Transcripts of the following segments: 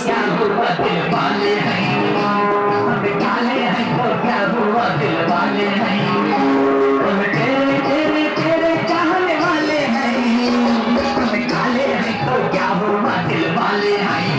क्या हुआ दिल वाले हैं, हम काले हैं तो क्या हुआ दिल वाले हैं, हम तेरे तेरे तेरे चाहने वाले हैं, हम काले हैं तो क्या हुआ दिल वाले हैं।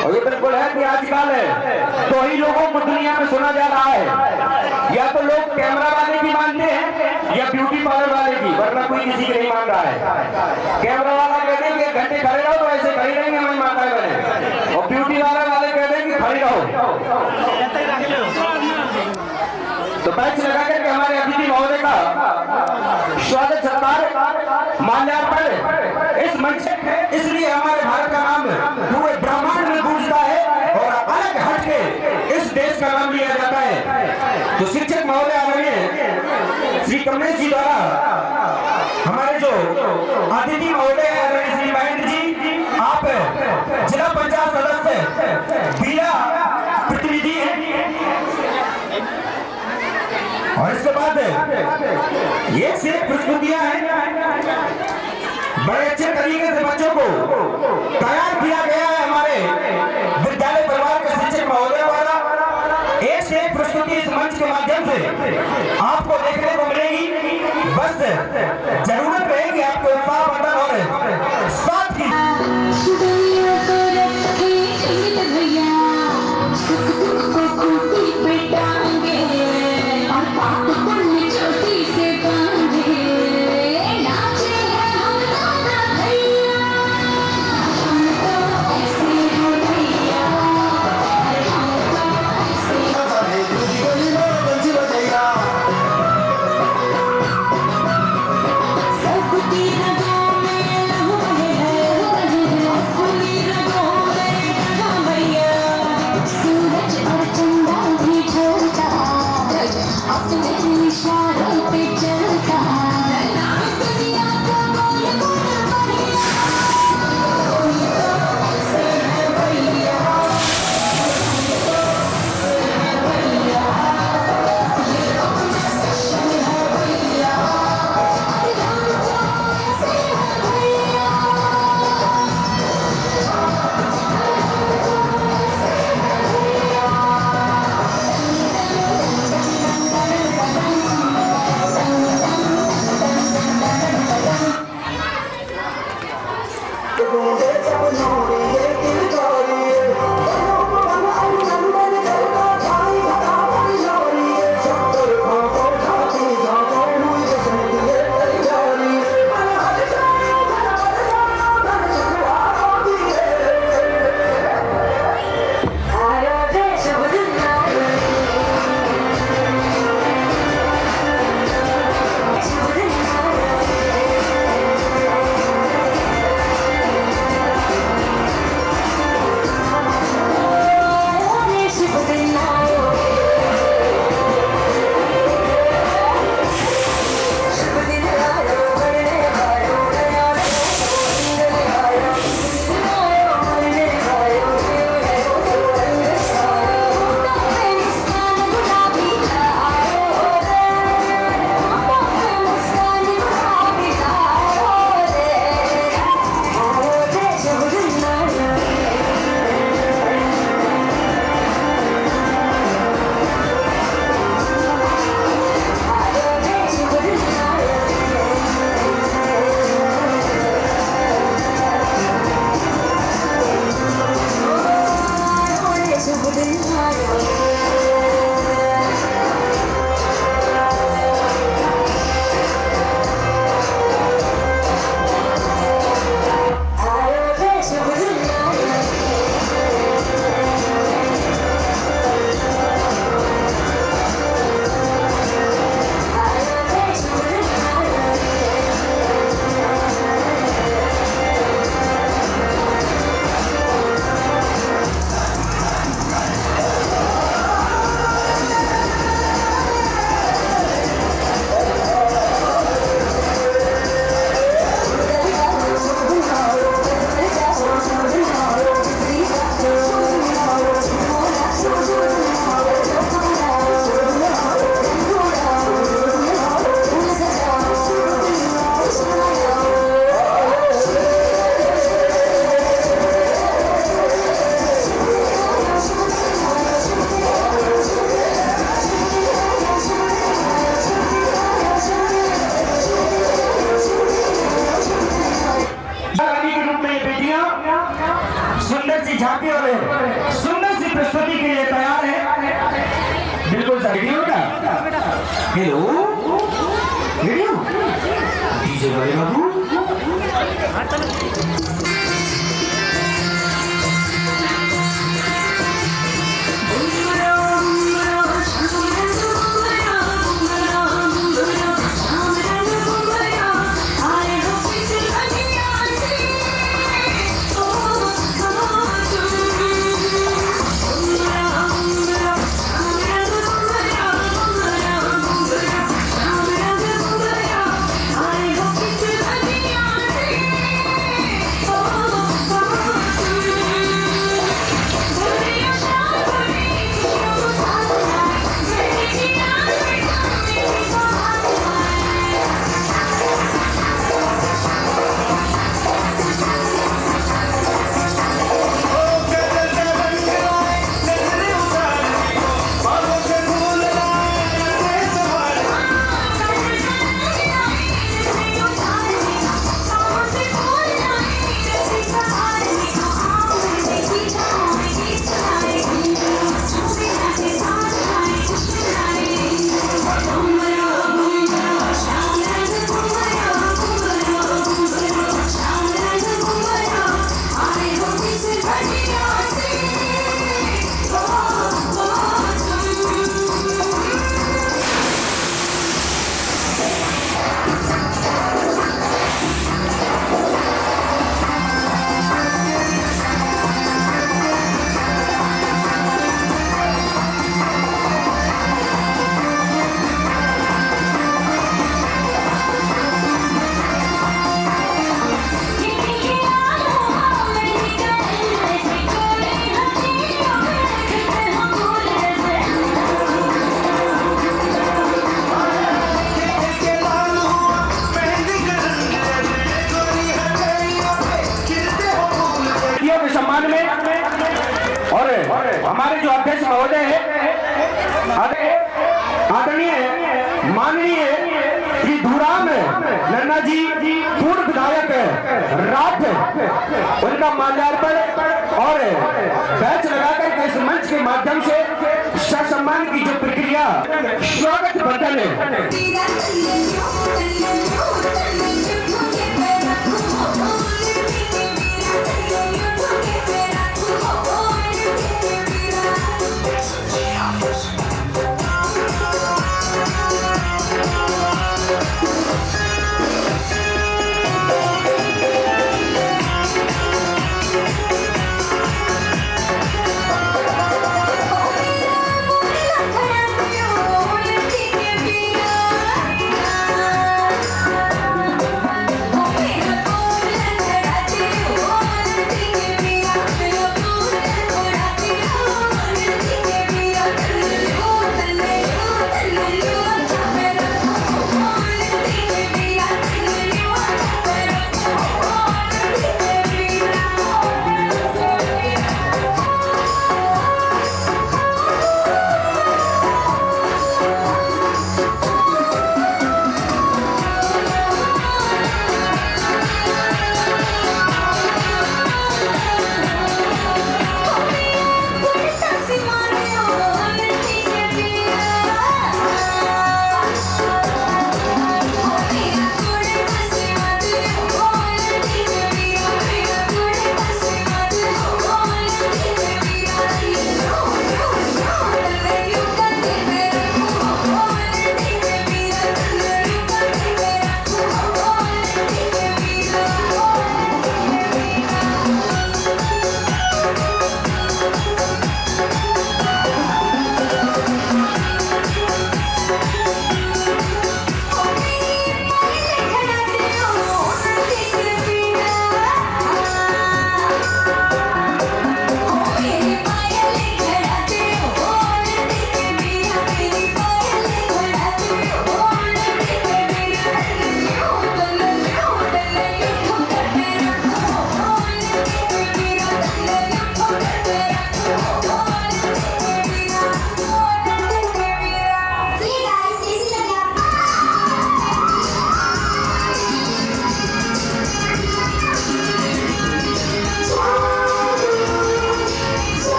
और ये बिल्कुल है कि आजकल दो ही लोगों को दुनिया में सुना जा रहा है, या तो लोग कैमरा वाले की मानते हैं या ब्यूटी पार्लर वाले की, वरना कोई किसी की नहीं मान रहा है। कैमरा वाला कहते हैं कि 1 घंटे खड़े रहो तो ऐसे खड़ी रहेंगे हमारी माताएं बने, और ब्यूटी वाले कहते हैं कि खड़ी रहो। पैच लगा करके हमारे अतिथि महोदय का स्वागत सत्कार माल्यार्पण इस मंच इसलिए हमारे भारत का नाम पूरे ब्रह्मांड में गूंजता है और अलग हटके इस देश का नाम लिया जाता है। तो शिक्षक महोदय आदरणीय श्री कमलेश जी द्वारा हमारे जो अतिथि महोदय आदरणीय श्री महेंद्र जी, आप जिला पंचायत सदस्य बीड़ा प्रतिनिधि हैं और इसके बाद एक से एक प्रस्तुतियां हैं। बड़े अच्छे तरीके से बच्चों को तैयार किया गया है हमारे विद्यालय परिवार के शिक्षक महोदय द्वारा। एक से एक प्रस्तुति इस मंच के माध्यम से आपको देखने को मिलेगी। बस जरूरत रहेगी आपके उत्साह वर्धन और साथ ही झांकी वाले सुंदर सी प्रस्तुति के लिए तैयार है। बिल्कुल सर वीडियो का हेलो वीडियो डीजे वाले बाबू सम्मान में और हमारे जो अध्यक्ष महोदय है आदरणीय माननीय श्री धूराम नन्ना जी पूर्व विधायक राठ, उनका माल्यार्पण और बैच लगाकर के इस मंच के माध्यम से सम्मान की जो प्रक्रिया स्वागत बंधन है।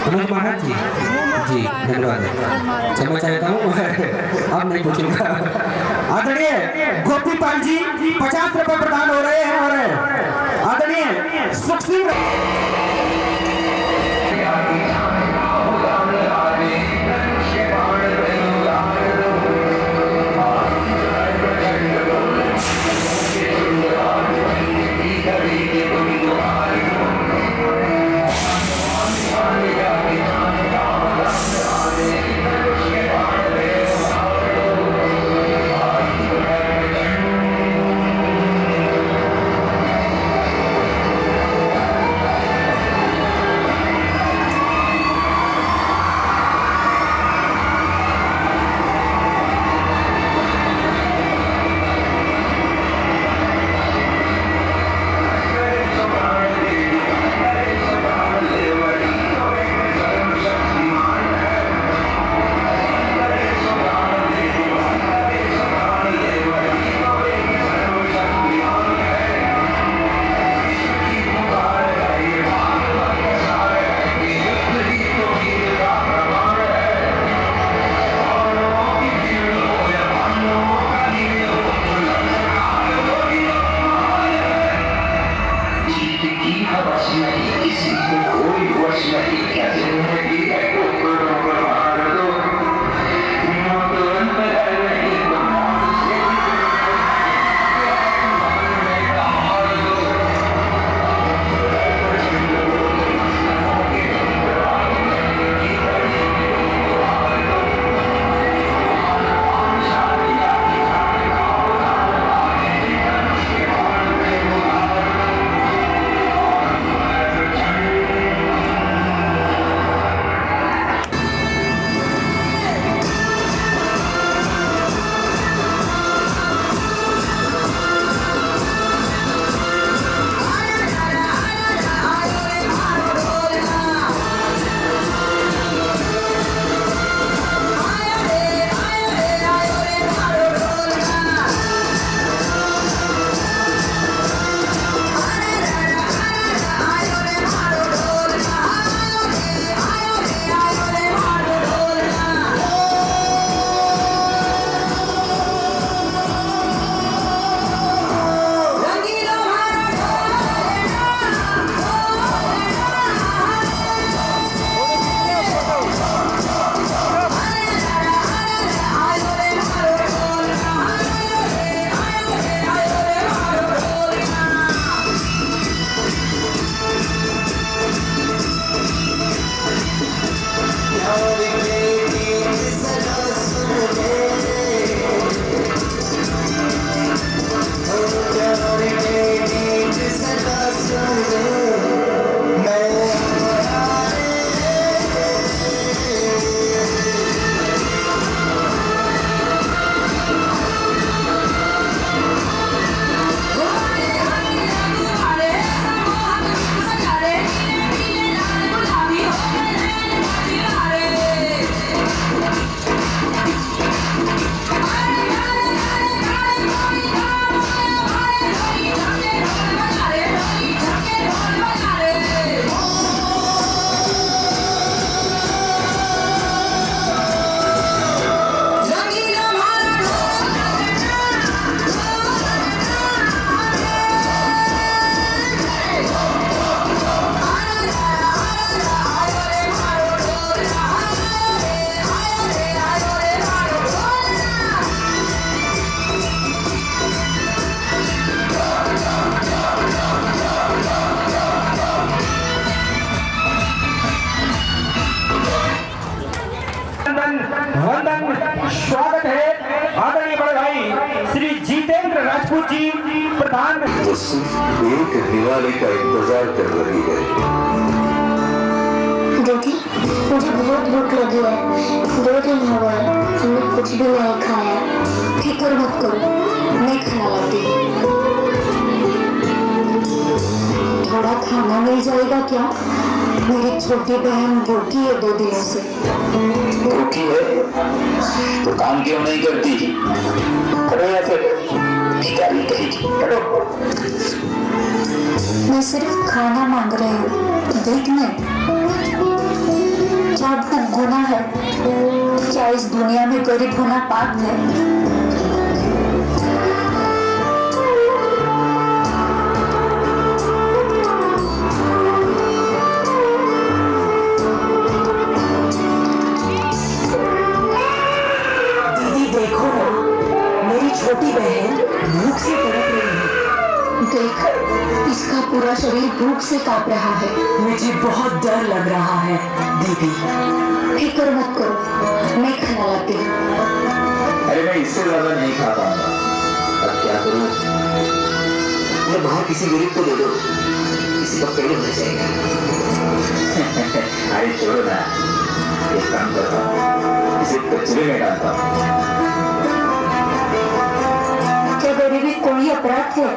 मनोज महाराज जी जी धन्यवाद। क्षमा चाहता हूँ अब नहीं पूछूंगा। आदरणीय गोपीपाल जी 50 रुपए प्रदान हो रहे हैं और आदरणीय सुख सिंह श्री जितेंद्र राजपूत जी प्रधान। वो सिर्फ एक दिवाली का इंतजार कर रही है। दीदी, मुझे बहुत भूख लगी है। 2 दिन हो गए हमने कुछ भी नहीं खाया। फिक्र मत करो, मैं खाना लाती हूँ। थोड़ा खाना मिल जाएगा क्या? मेरी छोटी बहन भूखी है 2 दिनों से। भूखी है तो काम क्यों नहीं करती? करो या फिर भिखारी कहेगी। करो। मैं सिर्फ खाना मांग रही हूँ, देखने। क्या आपको गुनाह है? क्या इस दुनिया में गरीब होना पाप है? दीदी देखो ना, मेरी छोटी बहन भूख से तड़प रही है। देख, इसका पूरा शरीर भूख से कांप रहा है। मुझे बहुत डर लग रहा है दीदी। फिक्र मत करो, मैं खाना लाती हूँ। अरे मैं इससे ज्यादा नहीं खा पाऊंगा। अब क्या करूं? मैं बाहर किसी गरीब को दे दो, किसी का पेट भर जाएगा। अरे छोड़ो ना, एक काम करता हूँ, इसे कचरे में डालता हूँ। क्या गरीबी कोई अपराध है?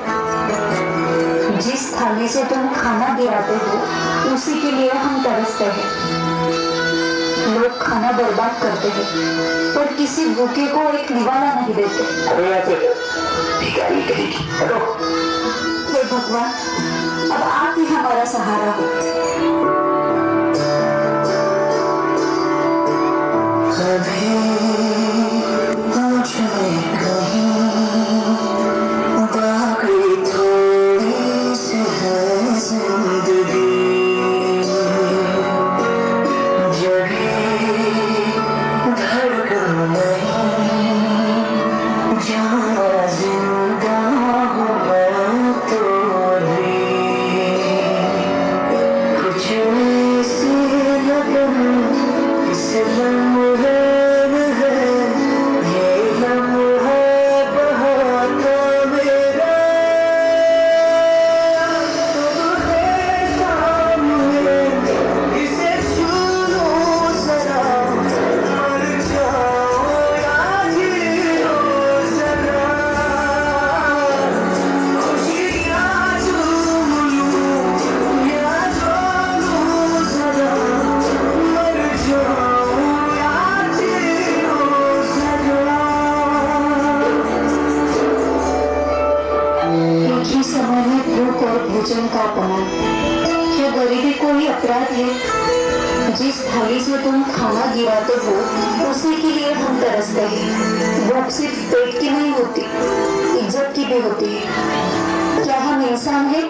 जिस थाली से तुम खाना गिराते हो उसी के लिए हम तरसते हैं। लोग खाना बर्बाद करते हैं और किसी भूखे को एक निवाला नहीं देते। अरे या फिर भिखारी कहेगी। करो। हे भगवान, अब आप ही हमारा सहारा हो। भोजन का अपमान। क्या गरीबी कोई अपराध है? जिस थाली से तुम खाना गिराते हो उसी के लिए हम तरसते हैं। भूख सिर्फ पेट की नहीं होती, इज्जत की भी होती है। क्या हम इंसान हैं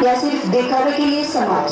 या सिर्फ दिखावे के लिए समाज?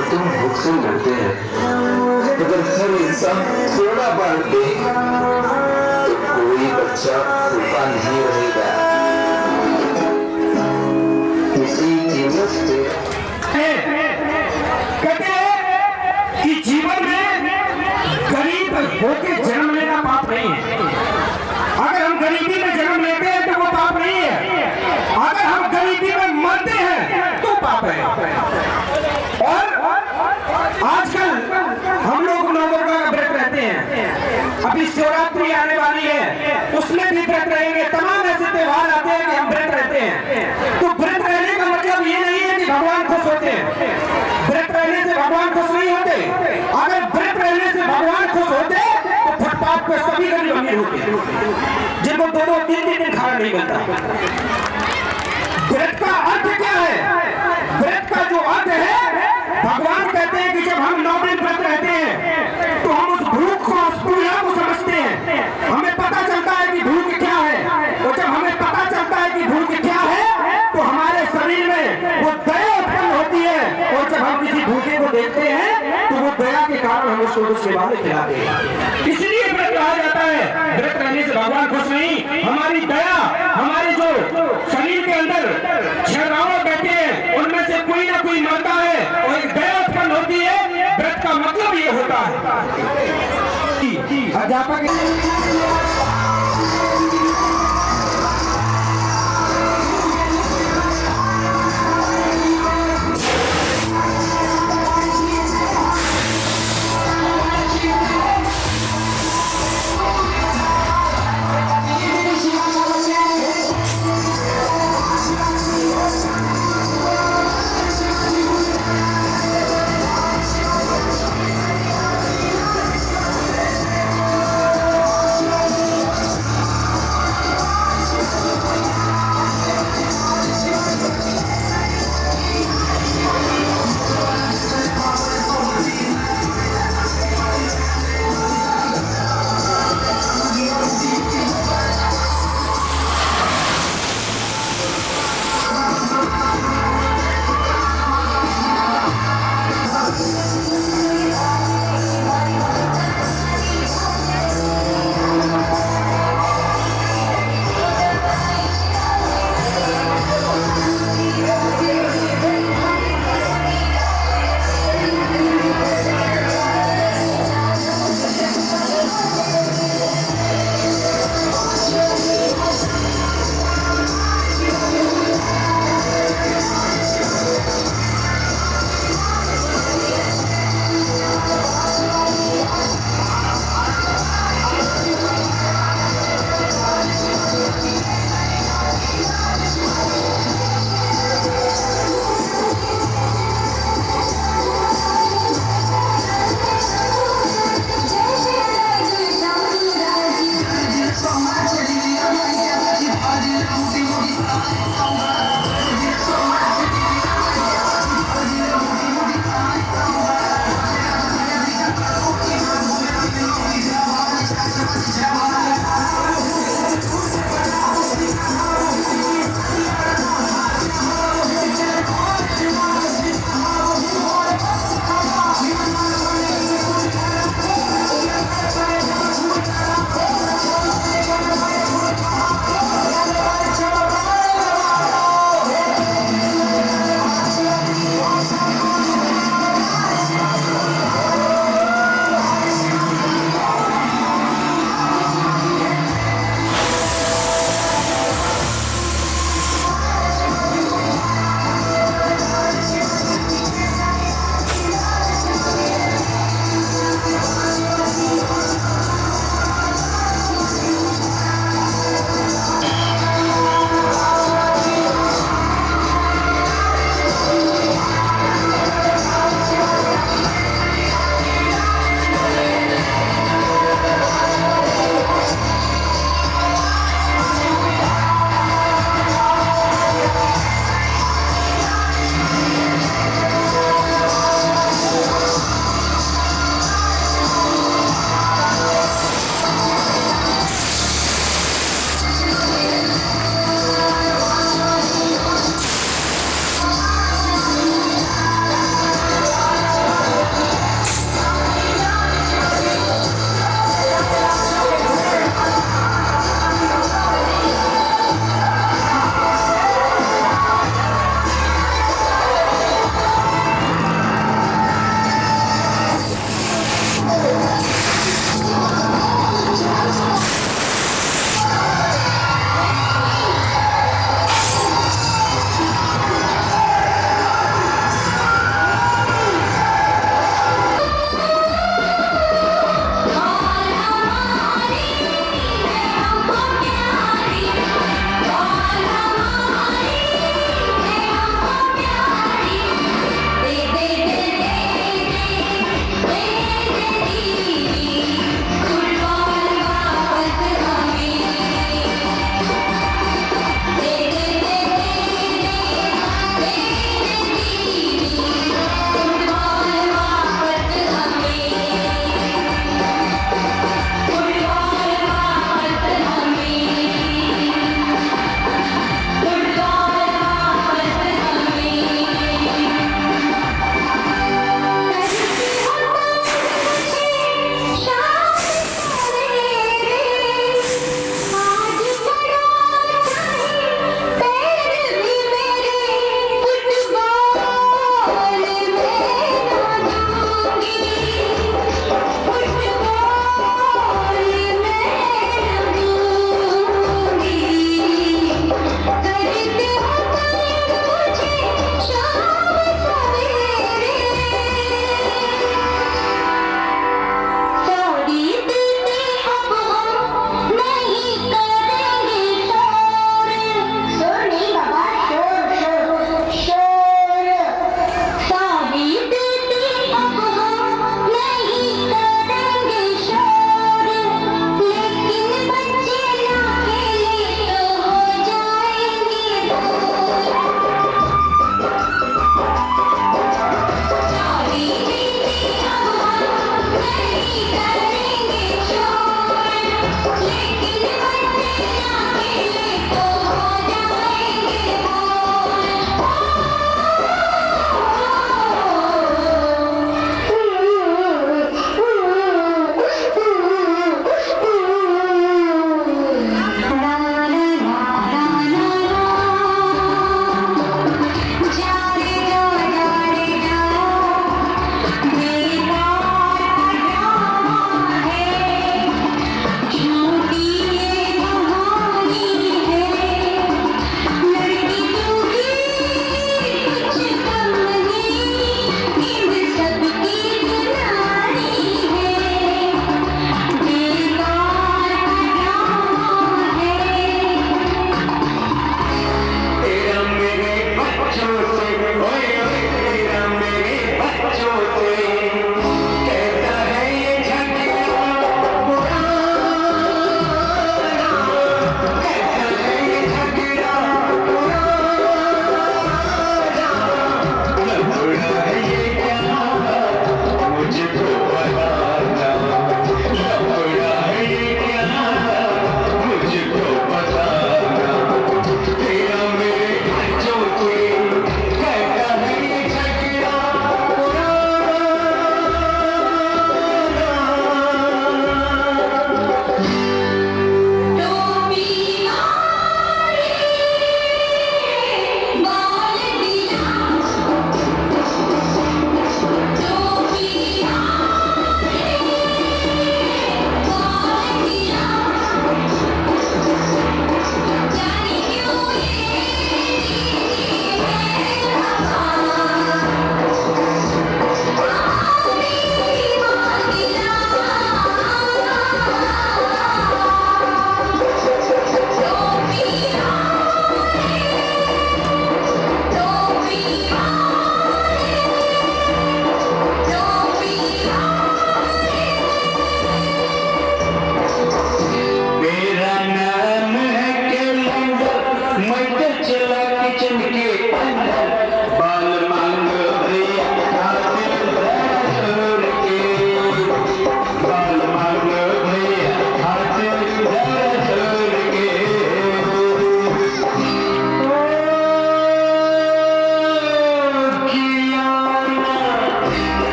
और तुम भूख से लड़ते हैं, अगर हर इंसान थोड़ा बांट दे तो कोई बच्चा भूखा नहीं रहेगा। इसी कीमत पे कहते हैं कि जीवन में गरीब होके जन्म लेना पाप नहीं है। अगर हम गरीबी में जन्म लेते हैं तो वो पाप नहीं है, अगर हम गरीबी में मरते हैं तो पाप है। और आजकल हम लोग नवदुर्गा का व्रत रहते हैं, अभी शिवरात्रि आने वाली है, उसमें भी व्रत रहेंगे, तमाम ऐसे त्योहार आते हैं कि हम व्रत रहते हैं। तो व्रत रहने का मतलब ये नहीं है कि भगवान खुश होते हैं, व्रत रहने से भगवान खुश नहीं होते। अगर व्रत रहने से भगवान खुश होते तो फुटपाथ पे सभी गरीब अमीर होते, जिनको 2-2 दिन खाना नहीं मिलता। व्रत का अर्थ क्या है? व्रत का जो अर्थ है, भगवान कहते हैं कि जब हम 9 दिन व्रत रहते हैं तो हम उस भूख को, उस पीड़ा को समझते हैं, हमें पता चलता है कि भूख क्या है। और जब हमें पता चलता है कि भूख क्या है तो हमारे शरीर में वो दया उत्पन्न होती है, और जब हम किसी भूखे को देखते हैं तो वो दया के कारण हम उसको कुछ सेवा खिलाते हैं। इसलिए व्रत कहा जाता है। व्रत रहने से भगवान खुश नहीं, हमारी दया, हमारे जो शरीर के अंदर 6 रावण बैठे हैं उनमें से कोई ना कोई मरता है और एक दया उत्पन्न होती है। व्रत का मतलब ये होता है। अध्यापक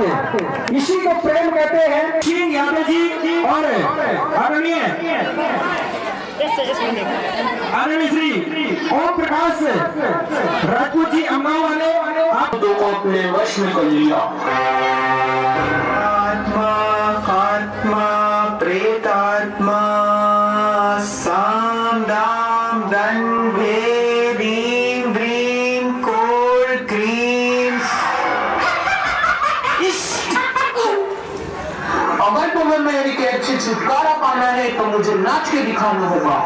बात, इसी को प्रेम कहते हैं। श्री यादव जी और आदरणीय श्री ओम प्रकाश राजपूत जी अम्बाव वाले, आप दो को अपने वश में कर लिया। आत्मा आत्मा प्रेतात्मा साम दाम दन भे भीम भ्रीम कोल क्रीम। अगर तुम्हें मेरी कैद से छुटकारा पाना है तो मुझे नाच के दिखाना होगा।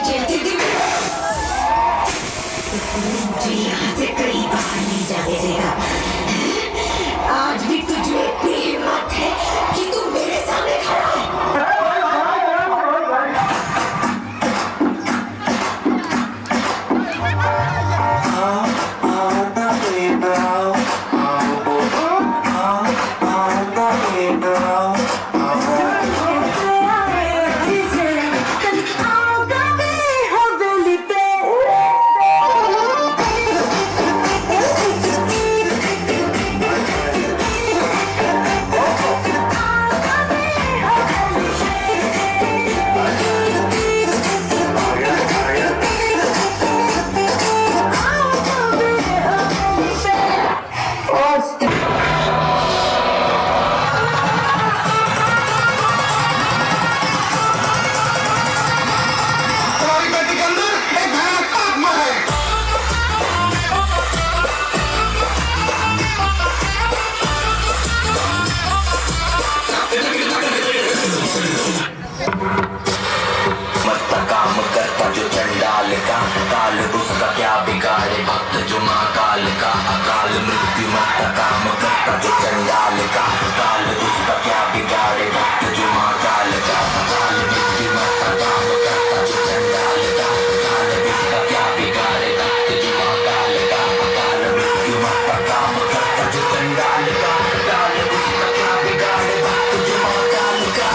Get जो चंडाल का काल उसका क्या बिगाड़े भक्त जो महाकाल का काल मृत्यु मरता काम करता जो चंडाल का काल उसका क्या बिगाड़े भक्त जो महाकाल का काल मृत्यु मरता काम करता जो चंडाल का काल उसका क्या बिगाड़े भक्त जो महाकाल का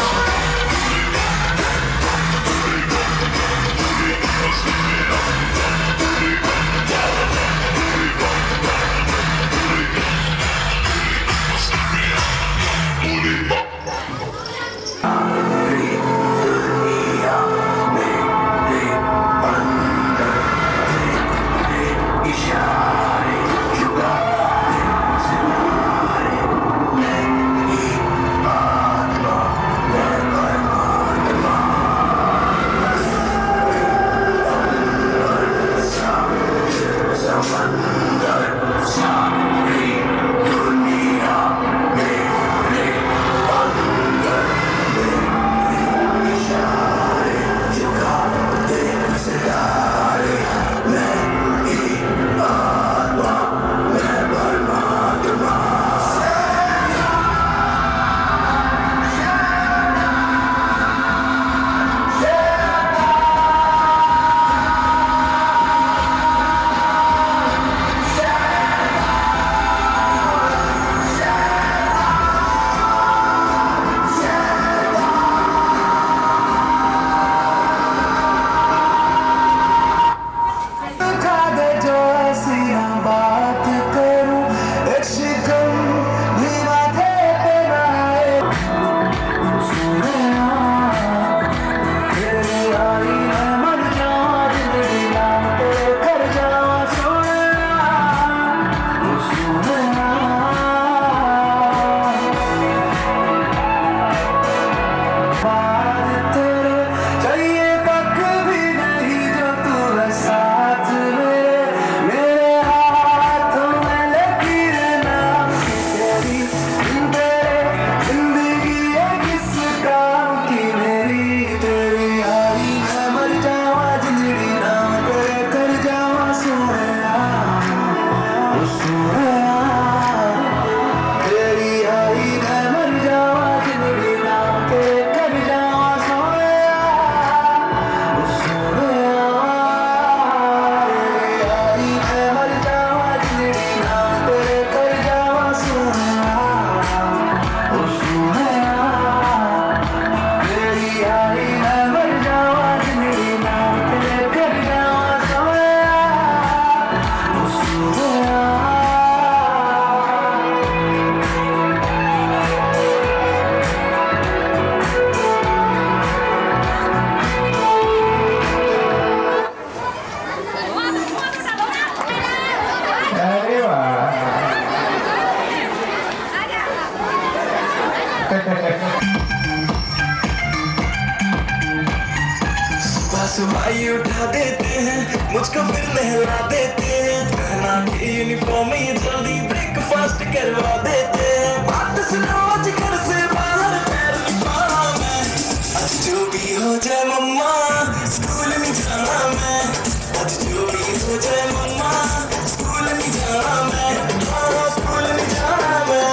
सुबह उठा देते हैं मुझको फिर नहला देते हैं पहना के यूनिफॉर्म ये जल्दी ब्रेकफास्ट करवा देते हैं बात सुनो आज घर से बाहर पैर निकाला मैं आज जो भी हो जाए मम्मा स्कूल नहीं जाना मैं आज जो भी हो जाए मम्मा स्कूल नहीं जाना मैं स्कूल नहीं जाना मैं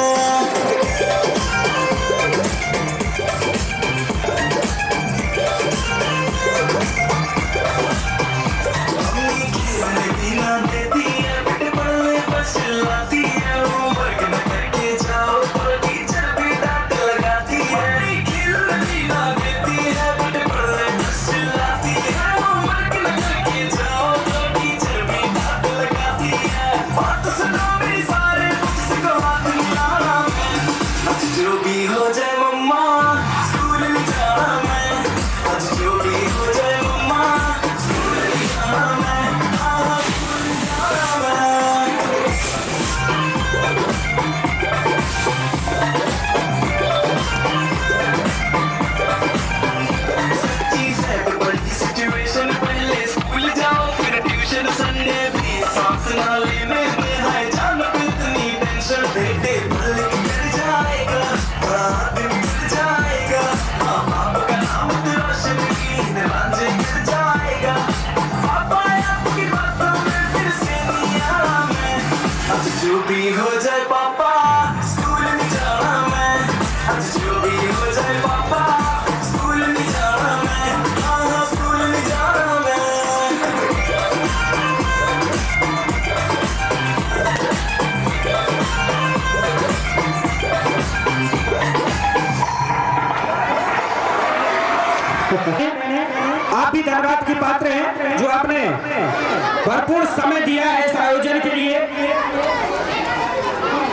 हैं जो आपने भरपूर समय दिया है इस आयोजन के लिए,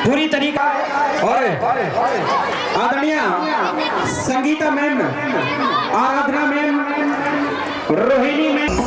पूरी तरीका। और आदरणीय संगीता मैम, आराधना मैम, रोहिणी मैम,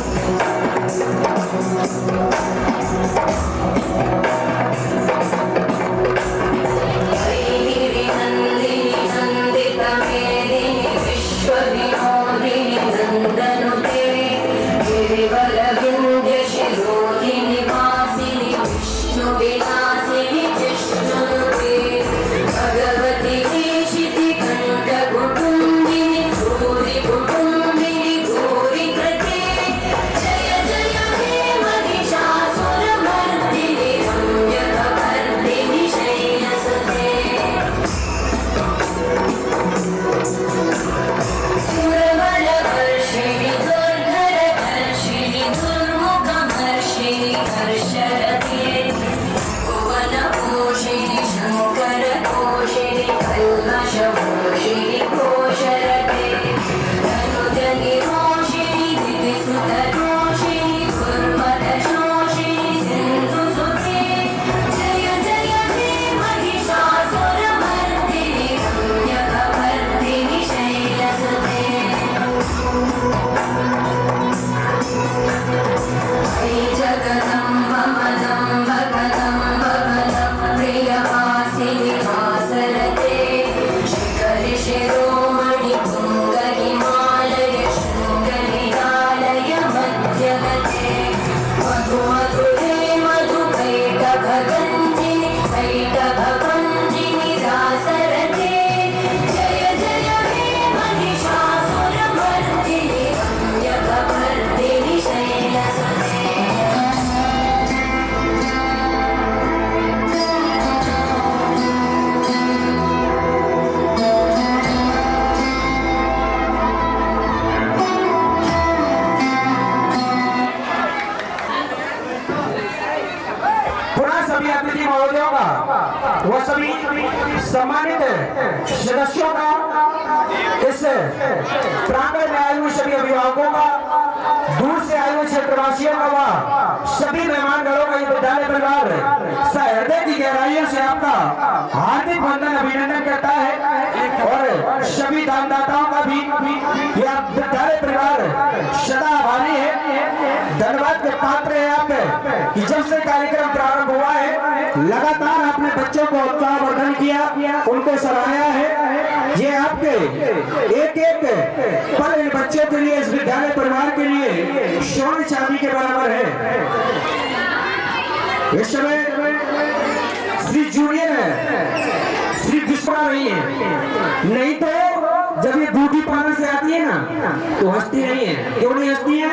वो सभी सम्मानित सदस्यों का, इस प्रांगण में आए हुए सभी अभिभावकों का, दूर से आए हुए क्षेत्रवासियों का, व सभी मेहमानगणों का ये विद्यालय परिवार सहृदय की गहराइयों से आपका हार्दिक वंदन अभिनंदन करता है। और सभी दानदाताओं का भी यह विद्यालय परिवार सदा आभारी है, धन्यवाद के पात्र है आप कि जब से कार्यक्रम प्रारंभ हुआ है लगातार आपने बच्चों को उत्साहवर्धन किया, उनको सराहाया है। ये आपके एक एक पल इन बच्चों के लिए, इस विद्यालय परिवार के लिए सोने चांदी के बराबर है। इस समय श्री जूनियर है, श्री विश्वा नहीं है, नहीं तो जब ये ब्यूटी पार्लर से आती है ना तो हंसती नहीं है। क्यों नहीं हंसती है?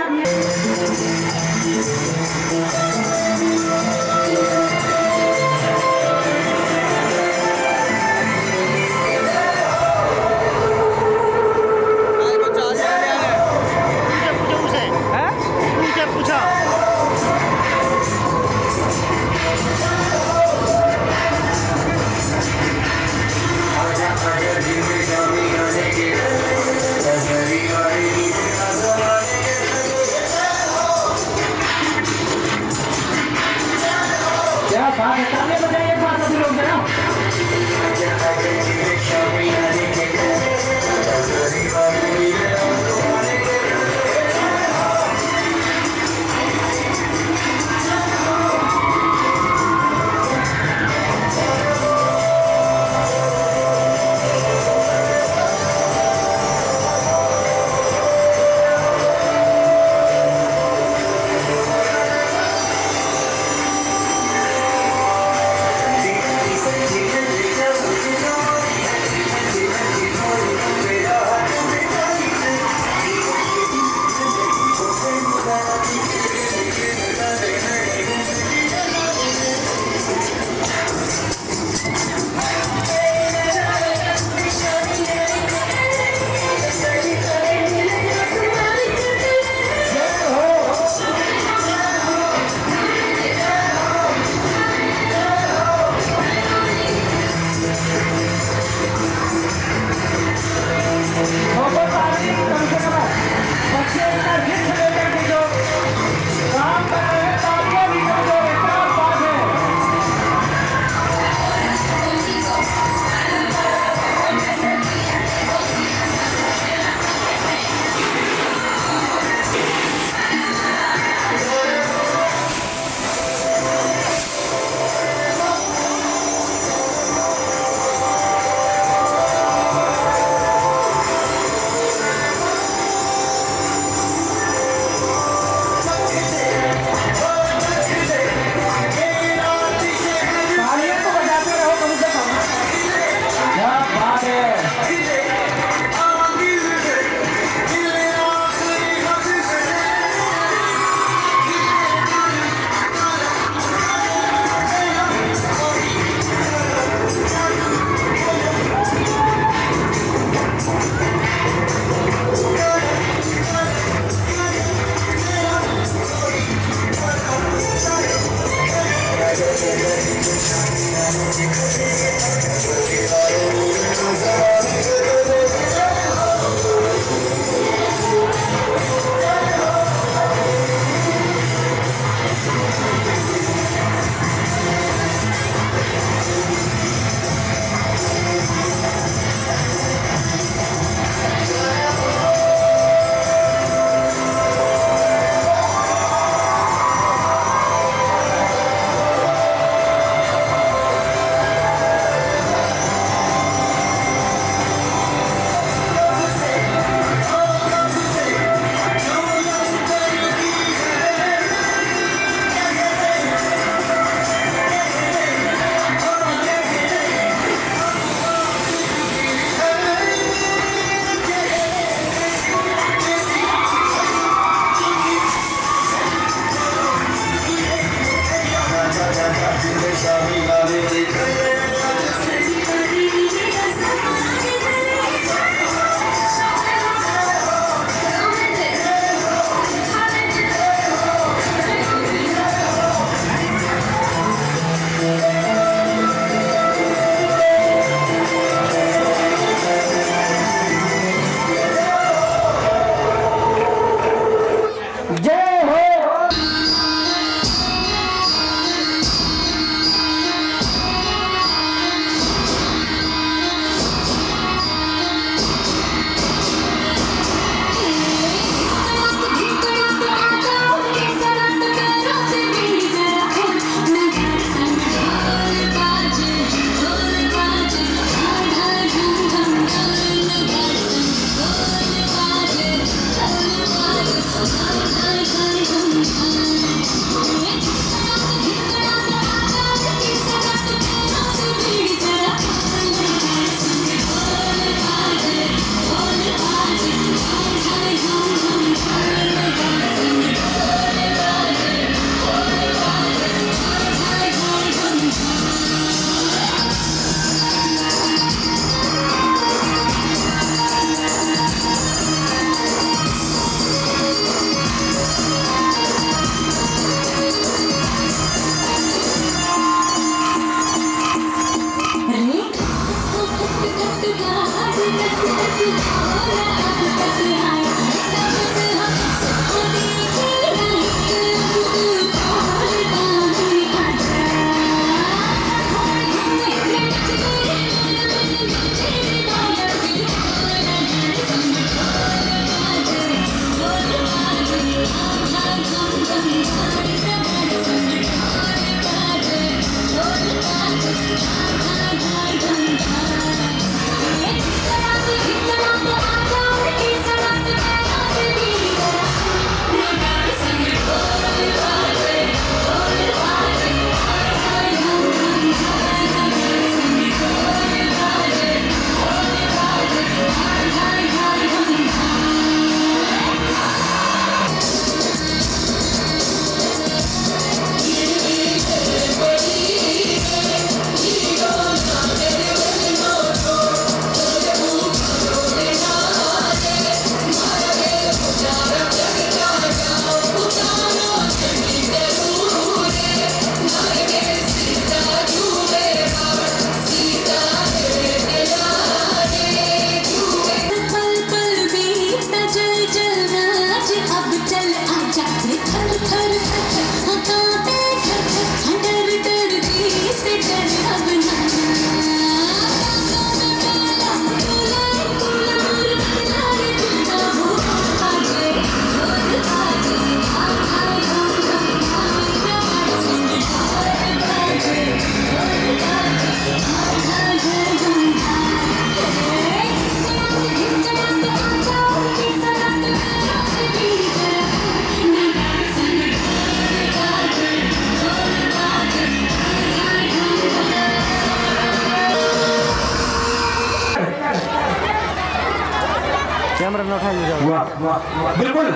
बिल्कुल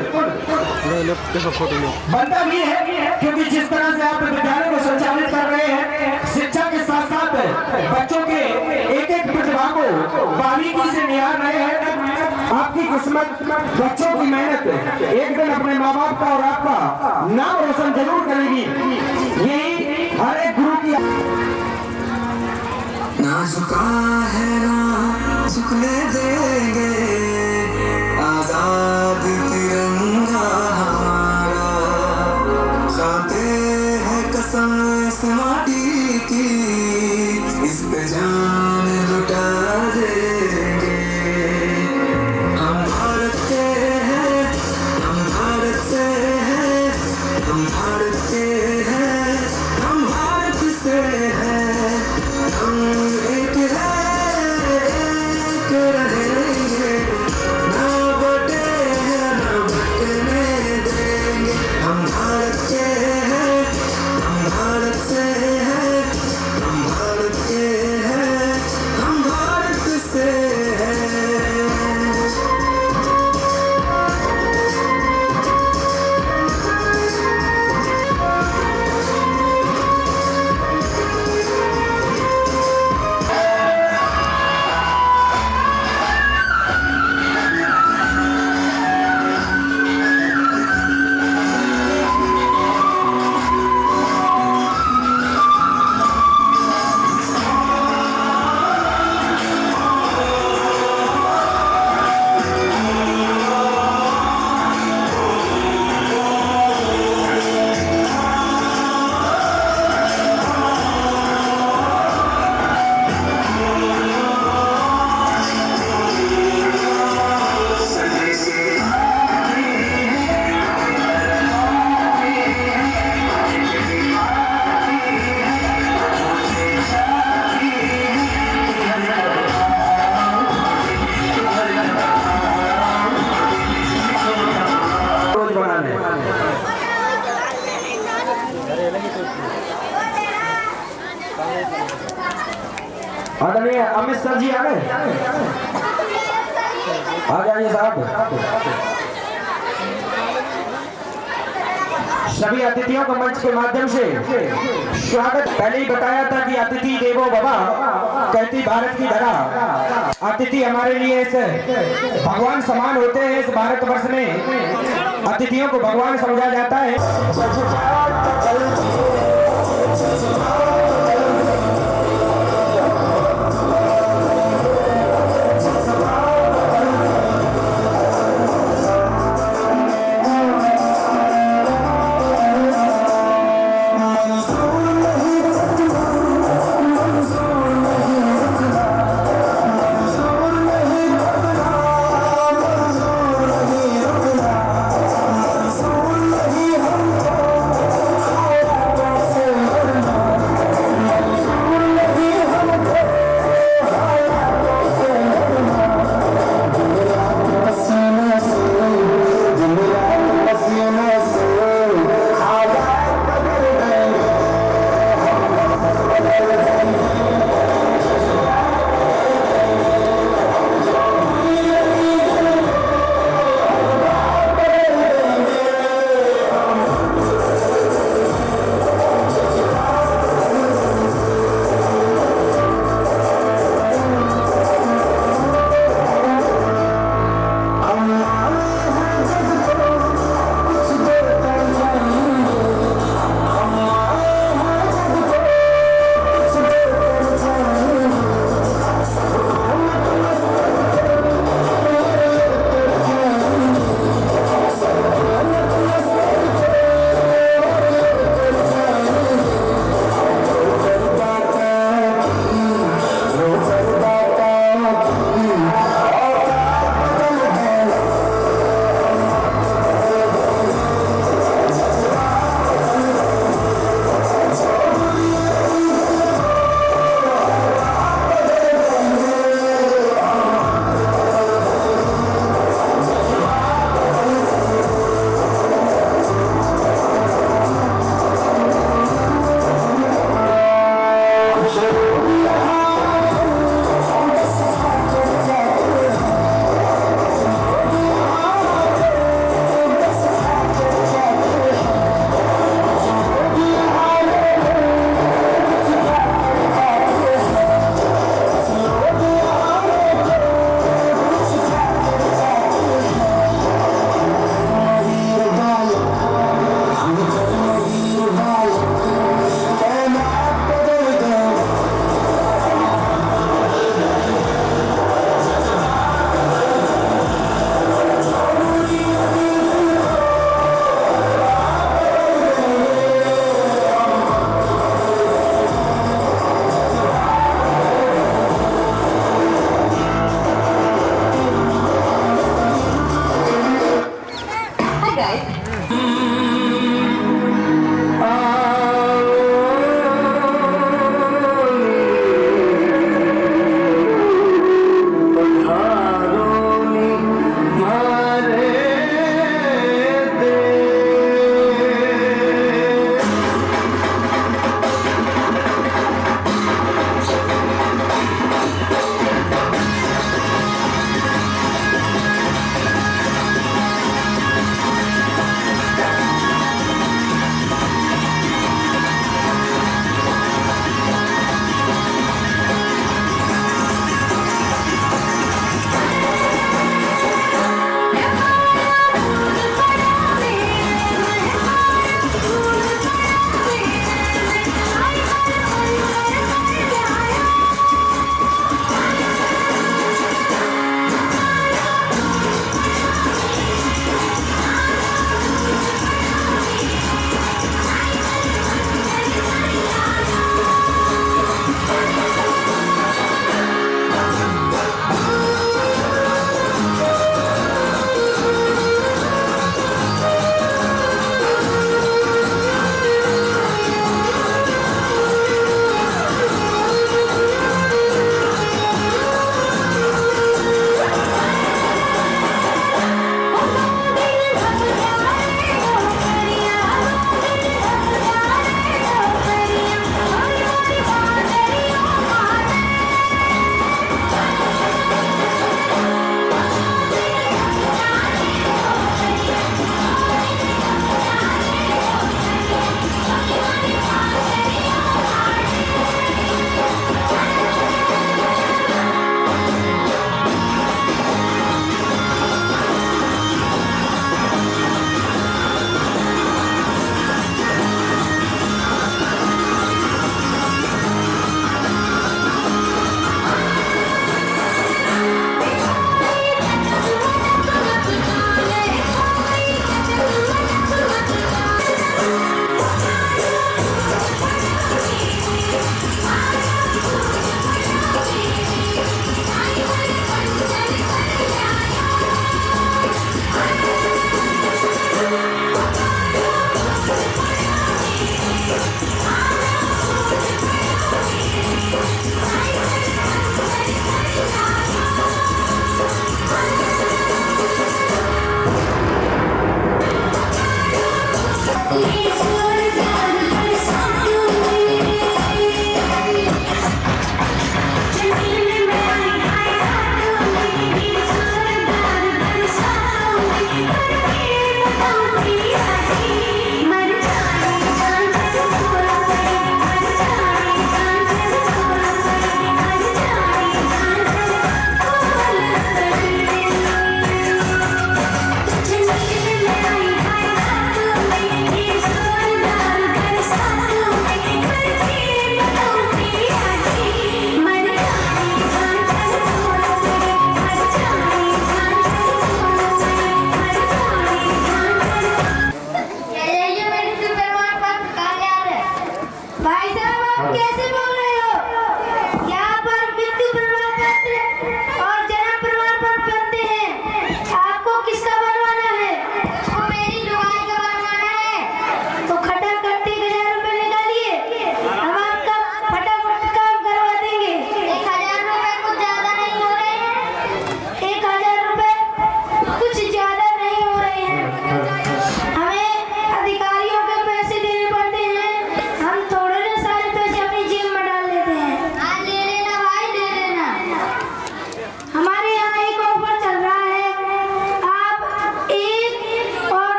बनता भी है, क्योंकि जिस तरह से आप विद्यालय को संचालित कर रहे हैं, शिक्षा के साथ साथ बच्चों के एक एक प्रतिभा को बारीकी से निहार रहे हैं। आपकी किस्मत, बच्चों की मेहनत एक दिन अपने माँ बाप का और आपका नाम रोशन जरूर करेगी। यही हर एक गुरु की ना झुका है ना झुकने देंगे, आजाद तिरंगा हमारा, खाते हैं कसम इस माटी की, इस पे जान लुटा देंगे। हम भारत के हैं, हम भारत से हैं, हम भारत के हैं, हम भारत से हैं, हम एक है, एक रहेंगे, ना बटे हैं, ना बटने देंगे। हम भारत के हैं, हम भारत से हैं, हम भारत के हैं, हम भारत से हैं। रोज बनाने आदरणीय अमित सर जी आ गए, आ जाइए साहब। सभी अतिथियों को मंच के माध्यम से स्वागत। पहले ही बताया था कि अतिथि देवो भव, कहती भारत की धरा। अतिथि हमारे लिए इस भगवान समान होते हैं। इस भारतवर्ष में अतिथियों को भगवान समझा जाता है।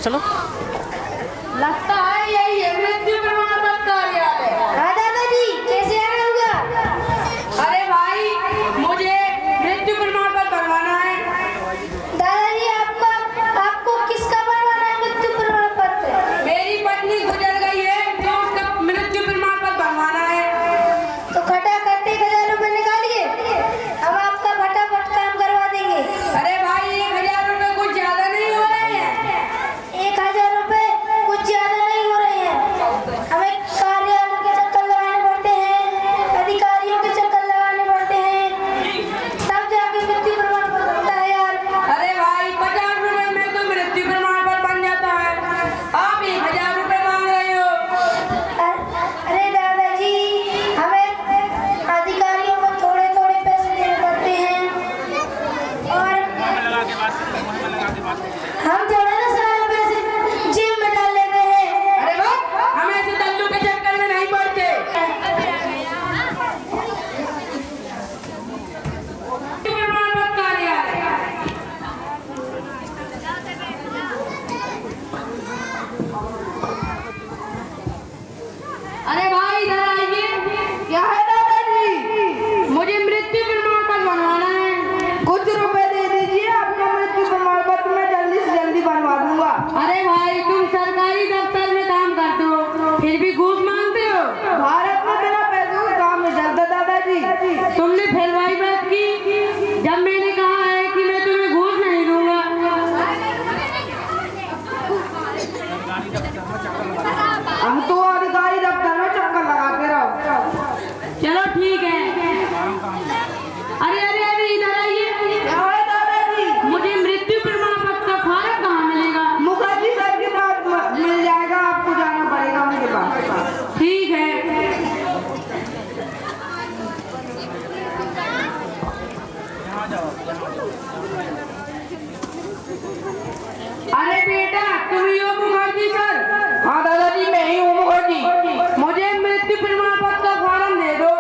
चलो। लगता है यही है मृत्यु प्रमाण पत्र कार्यालय। दादाजी कैसे आना होगा? अरे भाई मुझे मृत्यु प्रमाण पत्र बनवाना है। दादाजी आपको किसका बनवाना है मृत्यु प्रमाण पत्र? मेरी पत्नी गुजर गई है तो उसका मृत्यु प्रमाण पत्र बनवाना है। तो खटाखट 1000 रुपए निकालिए, हम आपका फटाफट काम करवा देंगे। अरे भाई 1000 रुपए कुछ ज्यादा नहीं हो रहे हैं? 1000 रुपए कुछ ज्यादा नहीं हो रहे हैं। हमें कार्यालय के चक्कर लगाने पड़ते हैं, अधिकारियों के चक्कर लगाने पड़ते हैं, तब जाके मृत्यु प्रमाण पत्र बनता है यार। अरे भाई 50 रुपए में तो मृत्यु प्रमाण पत्र बन जाता है, आप 1000 रुपए मांग रहे हो। अरे दादाजी हमें अधिकारियों को थोड़े थोड़े पैसे देने पड़ते हैं और हम थोड़ा ना सारे पैसे जेब में डाल लेते हैं। अरे वाह, हम ऐसे दल्लू के चक्कर में नहीं पड़ते। प्रमाण पत्र कार्यालय। अरे भाई इधर आइए। क्या है दादाजी? मुझे मृत्यु प्रमाण पत्र बनवाना है। कुछ रुपए दे दीजिए, आपका मृत्यु प्रमाण पत्र मैं जल्दी से जल्दी बनवा दूंगा। अरे भाई तुम सरकारी दफ्तर में काम करते हो फिर भी घूस मांगते हो? भारत में बिना पैसों के काम नहीं चलता दादाजी। तुमने फैलवाई बात की जब मैंने कहा है कि मैं तुम्हें घूस नहीं दूंगा। हम तो अधिकारी दफ्तर में चक्कर लगाते रहो। चलो ठीक है। अरे अरे अरे इधर आइए। क्या है दादाजी? मुझे मृत्यु प्रमाण पत्र का फॉर्म कहाँ मिलेगा? मुखर्जी सर के पास मिल जाएगा, आपको जाना पड़ेगा उनके पास। ठीक है। अरे बेटा तुम ही हो मुखर्जी सर? हाँ दादाजी मैं ही हूँ मुखर्जी। मुझे मृत्यु प्रमाण पत्र का फॉर्म दे दो।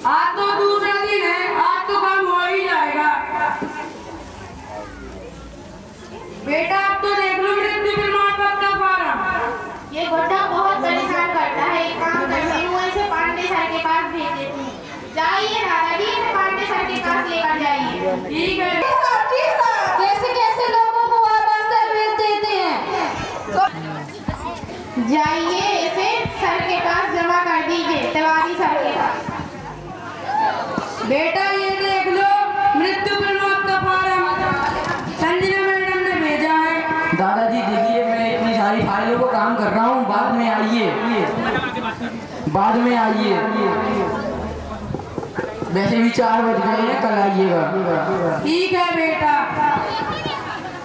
आज तो दूसरा दिन है, आज तो काम हो ही जाएगा। बेटा अब तो देख लो मृत्यु प्रमाण पत्र का फॉर्म। ये घोटा बहुत परेशान करता है। एक काम करती हूँ, इसे पांडे सर के पास भेज देती हूँ। जाइए दादाजी, इसे पांडे सर के पास लेकर जाइए। ठीक है। कैसे कैसे लोगों को आप अंदर भेज देते हैं। जाइए, इसे सर के पास जमा कर दीजिए, तिवारी सर के पास। बेटा ये देख लो मृत्यु प्रमाण का फॉर्म, संजना मैडम ने भेजा है। दादाजी देखिए, मैं इतनी सारी फाइलों को काम कर रहा हूँ, बाद में आइए, बाद में आइए। वैसे भी 4 बज गए हैं, कल आइएगा। ठीक है बेटा।